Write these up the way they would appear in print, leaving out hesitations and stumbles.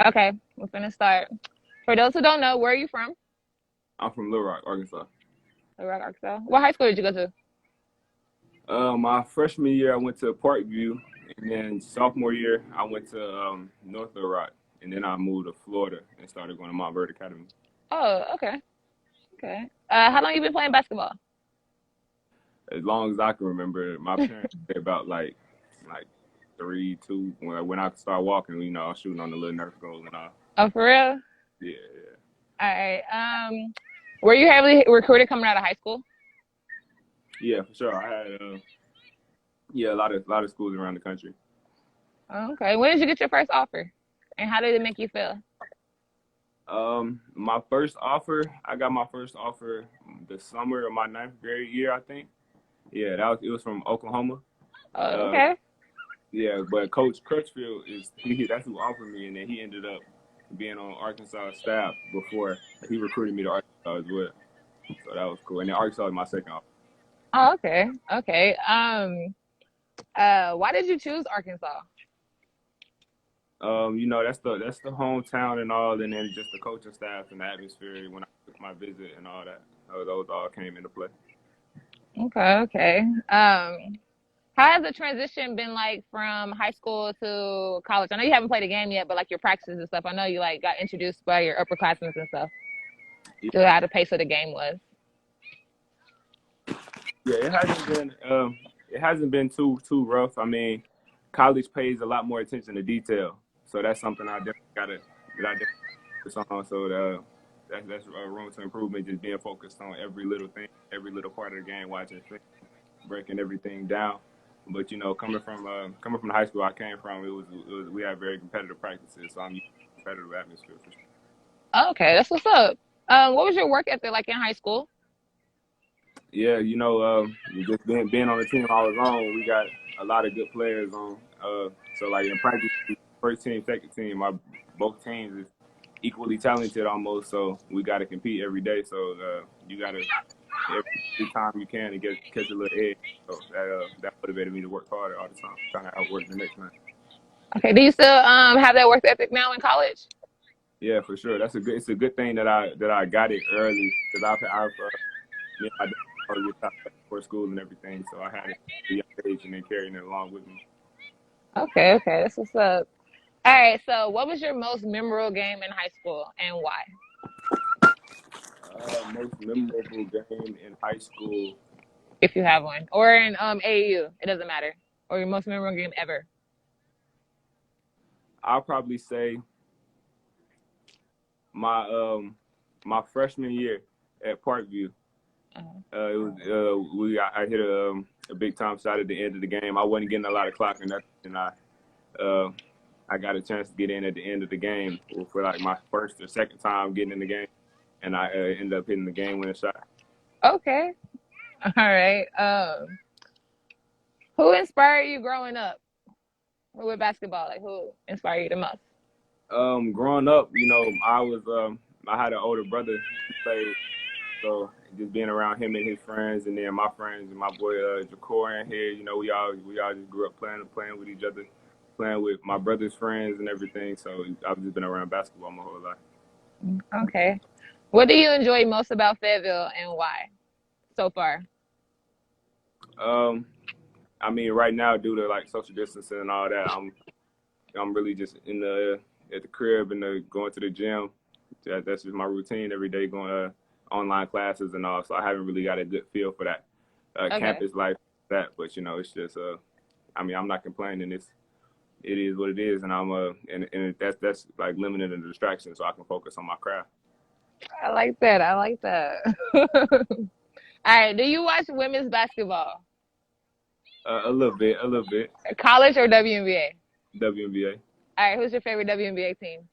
Okay, we're gonna start. For those who don't know, where are you from? I'm from Little Rock, Arkansas. Little Rock, Arkansas. What high school did you go to? My freshman year, I went to Parkview, and then sophomore year, I went to North Little Rock, and then I moved to Florida and started going to Mount Verde Academy. Oh, okay, okay. How long you been playing basketball? As long as I can remember, my parents say about like 3, 2 when I started walking. I was shooting on the little Nerf goals and all. Oh, for real? Yeah, yeah, All right. Were you heavily recruited coming out of high school? yeah, for sure. I had yeah, a lot of schools around the country. Oh, okay. When did you get your first offer, and how did it make you feel? My first offer, I got my first offer the summer of my ninth grade year, I think. Yeah, it was from Oklahoma. Oh, Uh, okay. yeah, but Coach Crutchfield that's who offered me, and then he ended up being on Arkansas staff before he recruited me to Arkansas as well. So that was cool. And then Arkansas was my second offer. Oh, okay. Okay. Why did you choose Arkansas? That's the hometown and all, and then just the coaching staff and the atmosphere when I took my visit and all that. Those all came into play. Okay, okay. How has the transition been like from high school to college? I know you haven't played a game yet, but like your practices and stuff. I know you like got introduced by your upperclassmen and stuff to how the pace of the game was. Yeah, it hasn't been too rough. I mean, college pays a lot more attention to detail, so that's something I definitely focus on. So that's room to improvement. Just being focused on every little thing, every little part of the game, watching film, breaking everything down. But coming from the high school I came from, it was we had very competitive practices, so I'm used to competitive atmosphere for sure. Okay, that's what's up. What was your work ethic like in high school? Yeah, just being on the team I was on, we got a lot of good players on. So like in practice, first team, second team, both teams is equally talented almost. So we got to compete every day. So you got to every time you can to catch a little edge. So that motivated me to work harder all the time, trying to outwork the next man. Okay, do you still have that work ethic now in college? Yeah, for sure. It's a good thing that I got it early because me and my dad already stopped for school and everything, so I had it at a young age and then carrying it along with me. Okay, okay, that's what's up. All right, so what was your most memorable game in high school and why? Most memorable game in high school. If you have one, or in AAU, it doesn't matter. Or your most memorable game ever. I'll probably say my my freshman year at Parkview. Uh, It was I hit a big time shot at the end of the game. I wasn't getting a lot of clock or nothing, and uh, I got a chance to get in at the end of the game for like my first or second time getting in the game, and I ended up hitting the game winning shot. okay, all right. Who inspired you growing up with basketball? Like who inspired you the most? Growing up, I had an older brother who played, so just being around him and his friends, and then my friends and my boy Jacor in here, we all just grew up playing with each other, playing with my brother's friends and everything. So I've just been around basketball my whole life. Okay. What do you enjoy most about Fayetteville and why so far? Um, I mean, right now due to like social distancing and all that, I'm really just in the at the crib and going to the gym. That's just my routine every day, going to online classes and all. So I haven't really got a good feel for that Okay. campus life, but it's just I mean, I'm not complaining. It is what it is, and and that's like limited and distraction, so I can focus on my craft. I like that. I like that. All right. Do you watch women's basketball? A little bit. College or WNBA? WNBA All right. Who's your favorite WNBA team?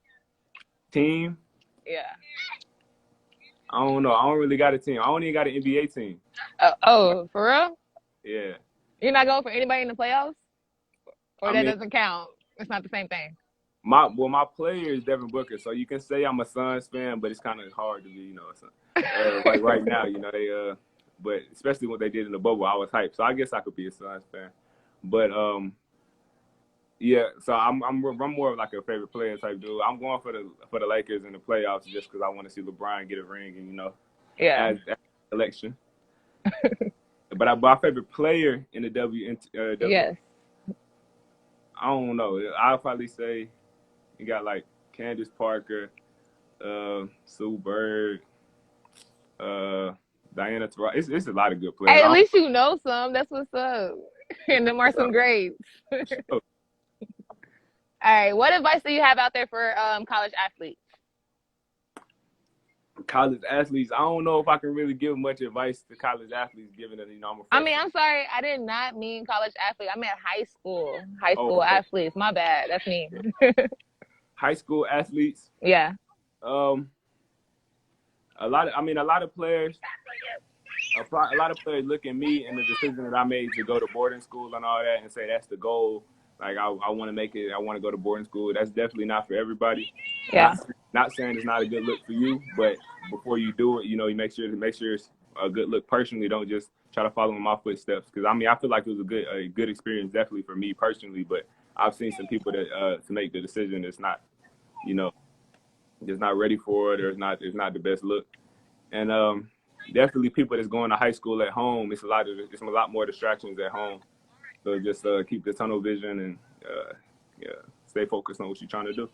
team. Yeah. I don't know. I don't really got a team. I don't even got an NBA team. Oh, for real? Yeah. You're not going for anybody in the playoffs? Or I that mean, doesn't count? It's not the same thing. my player is Devin Booker, so you can say I'm a Suns fan, but it's kind of hard to be, a Sun. Right now, they but especially what they did in the bubble, I was hyped. So I guess I could be a Suns fan. But Yeah, so I'm more of like a favorite player type dude. I'm going for the Lakers in the playoffs just because I want to see LeBron get a ring and Yeah. as election. But my favorite player in the Yes. I don't know. I'll probably say you got like Candace Parker, Sue Bird, uh, Diana Taurasi. It's a lot of good players. Hey, I at don't least you know some. That's what's up. And them are some know. grades. All right. What advice do you have out there for college athletes? College athletes. I don't know if I can really give much advice to college athletes, given that I'm a I mean, freshman. I'm sorry. I did not mean college athlete. I meant high school. High Oh, school okay. athletes. My bad. That's me. Yeah. High school athletes. Yeah. Um, a lot of players. A lot of players look at me and the decision that I made to go to boarding school and all that and say that's the goal. Like I want to make it. I want to go to boarding school. That's definitely not for everybody. Yeah. Not saying it's not a good look for you, but before you do it, you make sure it's a good look personally. Don't just try to follow in my footsteps. Because I mean, I feel like it was a good experience definitely for me personally. But I've seen some people that to make the decision that's not you know just not ready for it or it's not the best look. And definitely people that's going to high school at home. It's a lot more distractions at home. So just keep the tunnel vision and yeah, stay focused on what you're trying to do.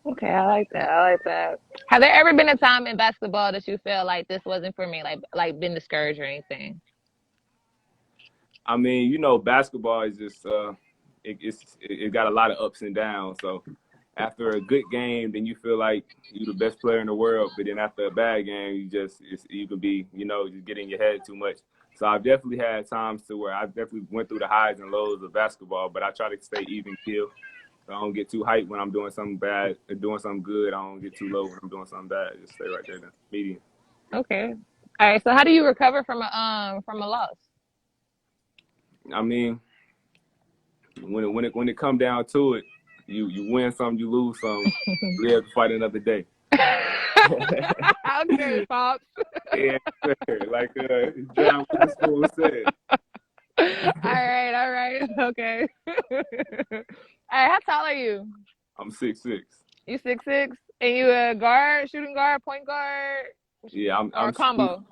Okay, I like that. I like that. Have there ever been a time in basketball that you feel like this wasn't for me, like been discouraged or anything? I mean, basketball is just it got a lot of ups and downs. So after a good game, then you feel like you're the best player in the world. But then after a bad game, you can be just get in your head too much. So I've definitely had times to where I definitely went through the highs and lows of basketball, but I try to stay even keel. So I don't get too hyped when I'm doing something bad or doing something good. I don't get too low when I'm doing something bad. Just stay right there in the median. Okay. All right. So how do you recover from a loss? I mean, when it come down to it, you win some, you lose some. We have to fight another day. Okay, pops. Yeah, sir. Like John Witherspoon said. All right, okay. All right, how tall are you? I'm 6'6". You 6'6", and you a guard, shooting guard, point guard, Yeah, or a combo?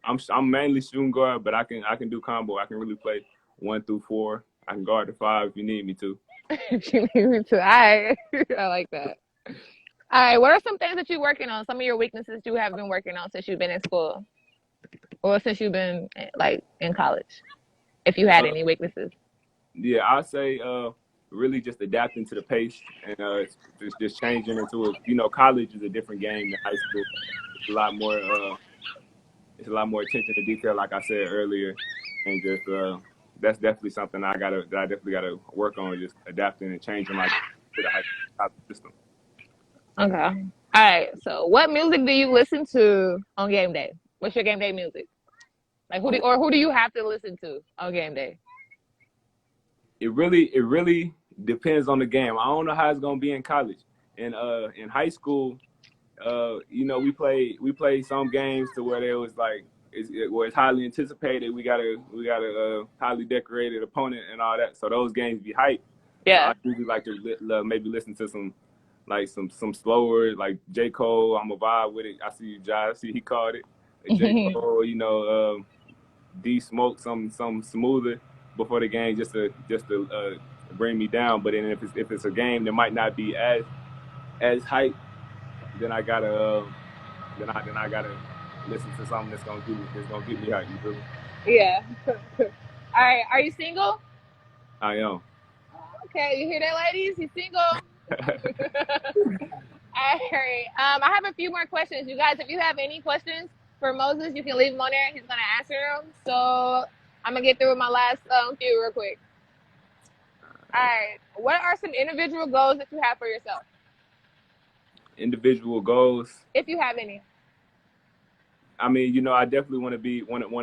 I'm mainly shooting guard, but I can do combo. I can really play 1 through 4. I can guard the 5 if you need me to. If you need me to, all right. I like that. All right, what are some things that you're working on? Some of your weaknesses you have been working on since you've been in school, or since you've been like in college, if you had Uh, any weaknesses. yeah, I'd say really just adapting to the pace and just changing into it. College is a different game than high school. It's a lot more it's a lot more attention to detail, like I said earlier, and just that's definitely something I definitely gotta work on, just adapting and changing my to the high school system. Okay. All right. So, what music do you listen to on game day? What's your game day music? Like who do you have to listen to on game day? It really depends on the game. I don't know how it's gonna be in college. In high school, we play some games to where there was like where it's highly anticipated. We got a highly decorated opponent and all that. So those games be hype. So Yeah. I usually like to maybe listen to some slower like J Cole. I'm a vibe with it. I see you, Josh. I see he called it a J Cole. D Smoke some smoother before the game just to bring me down. But then if it's a game that might not be as hype, then I gotta then I gotta listen to something that's gonna get me hype. You feel me? Yeah. All right. Are you single? I am. Okay. You hear that, ladies? He's single. All right. I have a few more questions, you guys. If you have any questions for Moses, you can leave them on there. He's gonna answer them. So I'm gonna get through with my last few real quick. All right. What are some individual goals that you have for yourself, Individual goals. if you have any? I mean, I definitely want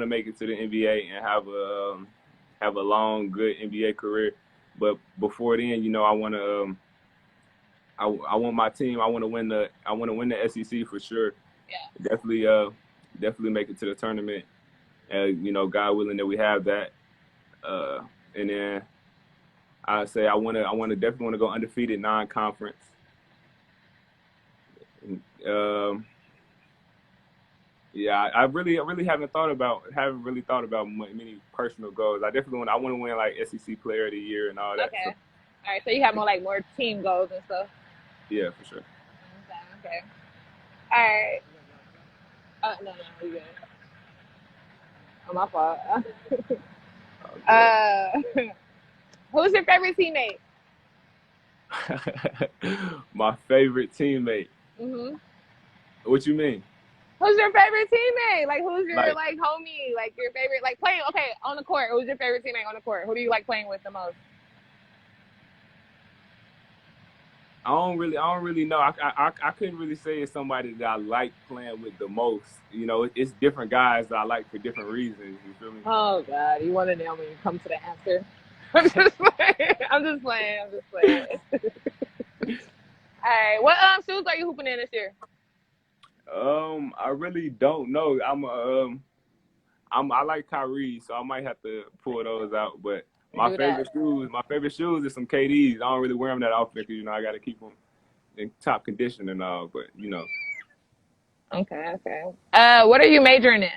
to make it to the NBA and have a long, good NBA career. But before then, I want to I want my team. I want to win the SEC for sure. Yeah. Definitely make it to the tournament. God willing that we have that. And then I say definitely want to go undefeated non-conference. Um, yeah, I really haven't really thought about many personal goals. I want to win like SEC Player of the Year and all that. Okay. So All right. So you have more team goals and stuff. yeah, for sure. Okay. Okay. All right. No, you good. Oh, my fault. Oh, good. Uh, who's your favorite teammate? My favorite teammate. Mhm. What you mean? Who's your favorite teammate? Like, who's your Like like homie? Like your favorite, like playing. Okay, on the court. Who's your favorite teammate on the court? Who do you like playing with the most? I don't really know. I couldn't really say it's somebody that I like playing with the most. You know, it's different guys that I like for different reasons. You feel me? Oh God, you want to know when you come to the answer? I'm just playing. I'm just playing. I'm just playing. All right, what shoes are you hooping in this year? I really don't know. I like Kyrie, so I might have to pull those out. But Do that. my favorite shoes is some KDs. I don't really wear them that often because I got to keep them in top condition and all. But Okay, okay. What are you majoring in?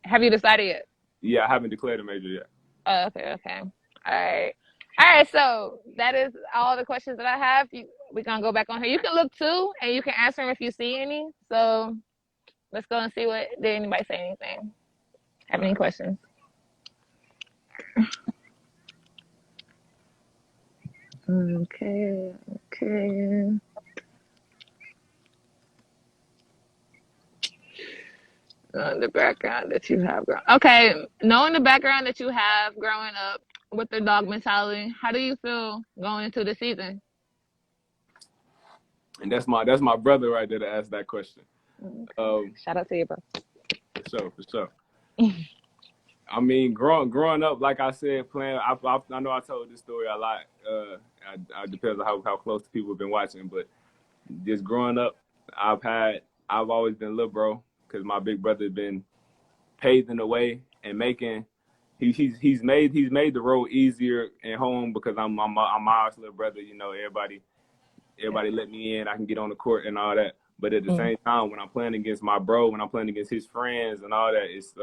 Have you decided yet? yeah, I haven't declared a major yet. Okay, okay. All right. All right, so that is all the questions that I have. We're gonna go back on here. You can look too, and you can answer them if you see any. So let's go and see what did anybody say anything. Have All any right. questions? Okay, okay. The background that you have grown. Okay, knowing the background that you have growing up with the dog mentality, how do you feel going into the season? And that's my brother right there to ask that question. Okay. Um, Shout out to you, bro. for sure, for sure. I mean, growing up, like I said, playing. I know I told this story a lot. I depends on how close people have been watching, but just growing up, I've always been little bro because my big brother has been paving the way and making. He's made the road easier at home because I'm my little brother. You know, everybody let me in. I can get on the court and all that. But at the Mm. same time, when I'm playing against my bro, when I'm playing against his friends and all that, it's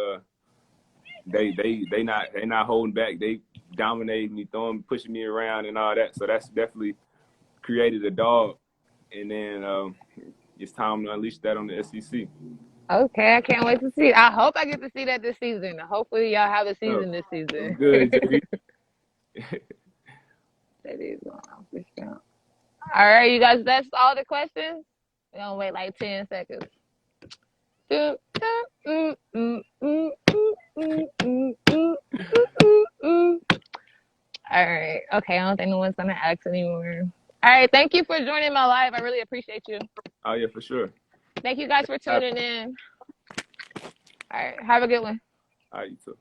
they not holding back. They dominating me, pushing me around and all that. So that's definitely created a dog. And then it's time to unleash that on the SEC. Okay, I can't wait to see. I hope I get to see that this season. Hopefully, y'all have a So, season this I'm season. good, JB. That is going on for sure. All right, you guys, that's all the questions. We're gonna wait like 10 seconds. All right. Okay, I don't think no one's gonna ask anymore. All right, thank you for joining my live. I really appreciate you. Oh yeah, for sure. Thank you guys for tuning in. All right, have a good one. All right, you too.